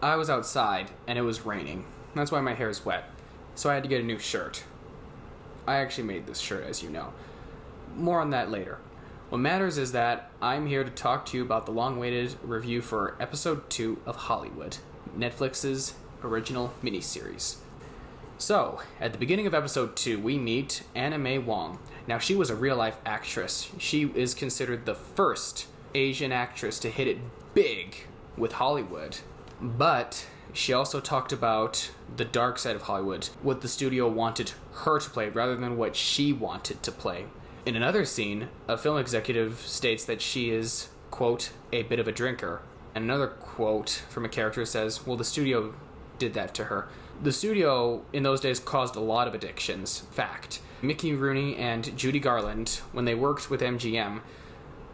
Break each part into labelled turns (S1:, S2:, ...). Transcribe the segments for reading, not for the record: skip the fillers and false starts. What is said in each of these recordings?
S1: I was outside and it was raining. That's why my hair is wet. So I had to get a new shirt. I actually made this shirt, as you know. More on that later. What matters is that I'm here to talk to you about the long-awaited review for Episode 2 of Hollywood, Netflix's original miniseries. So, at the beginning of Episode 2, we meet Mae Wong. Now, she was a real-life actress. She is considered the first Asian actress to hit it big with Hollywood. But she also talked about the dark side of Hollywood, what the studio wanted her to play rather than what she wanted to play. In another scene, a film executive states that she is, quote, a bit of a drinker. And another quote from a character says, well, the studio did that to her. The studio in those days caused a lot of addictions. Fact. Mickey Rooney and Judy Garland, when they worked with MGM,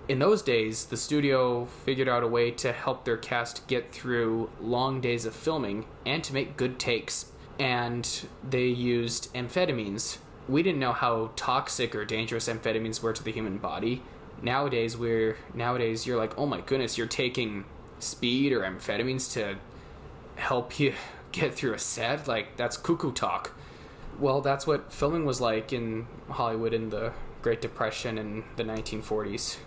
S1: in those days, the studio figured out a way to help their cast get through long days of filming and to make good takes. And they used amphetamines. We didn't know how toxic or dangerous amphetamines were to the human body. Nowadays, you're like, oh my goodness, you're taking speed or amphetamines to help you get through a set? Like, that's cuckoo talk. Well, that's what filming was like in Hollywood in the Great Depression in the 1940s.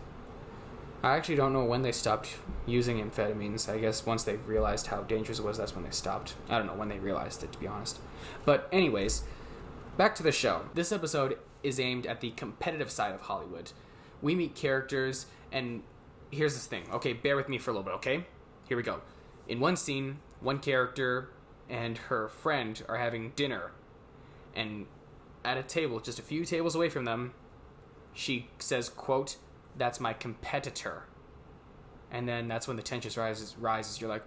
S1: I actually don't know when they stopped using amphetamines. I guess once they realized how dangerous it was, that's when they stopped. I don't know when they realized it, to be honest. But anyways, back to the show. This episode is aimed at the competitive side of Hollywood. We meet characters, and here's this thing. Okay, bear with me for a little bit, okay? Here we go. In one scene, one character and her friend are having dinner. And at a table, just a few tables away from them, she says, quote, that's my competitor. And then that's when the tension rises. You're like,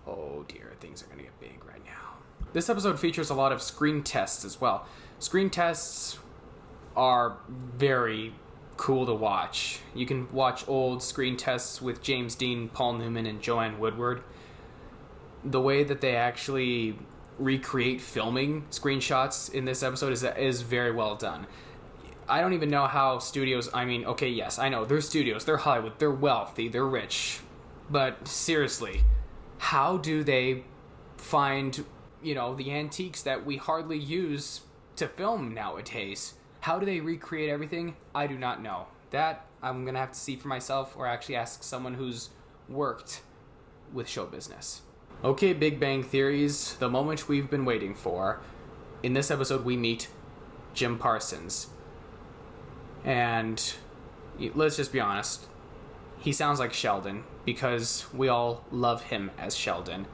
S1: oh dear, things are going to get big right now. This episode features a lot of screen tests as well. Screen tests are very cool to watch. You can watch old screen tests with James Dean, Paul Newman, and Joanne Woodward. The way that they actually recreate filming screenshots in this episode is very well done. I don't even know how studios, okay, yes, I know, they're studios, they're Hollywood, they're wealthy, they're rich, but seriously, how do they find, the antiques that we hardly use to film nowadays? How do they recreate everything? I do not know. That I'm going to have to see for myself or actually ask someone who's worked with show business. Okay, Big Bang Theories, the moment we've been waiting for. In this episode, we meet Jim Parsons. And let's just be honest, he sounds like Sheldon because we all love him as Sheldon.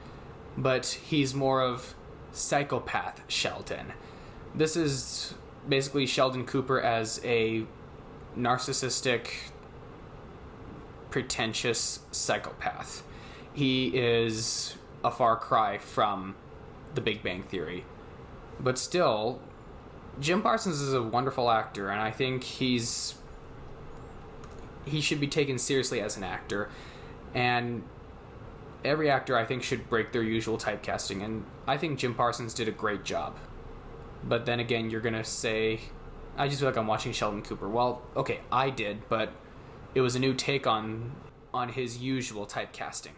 S1: But he's more of psychopath Sheldon. This is basically Sheldon Cooper as a narcissistic, pretentious psychopath. He is a far cry from the Big Bang Theory. But still, Jim Parsons is a wonderful actor, and I think he should be taken seriously as an actor. And every actor, I think, should break their usual typecasting, and I think Jim Parsons did a great job. But then again, you're going to say, I just feel like I'm watching Sheldon Cooper. Well, okay, I did, but it was a new take on his usual typecasting.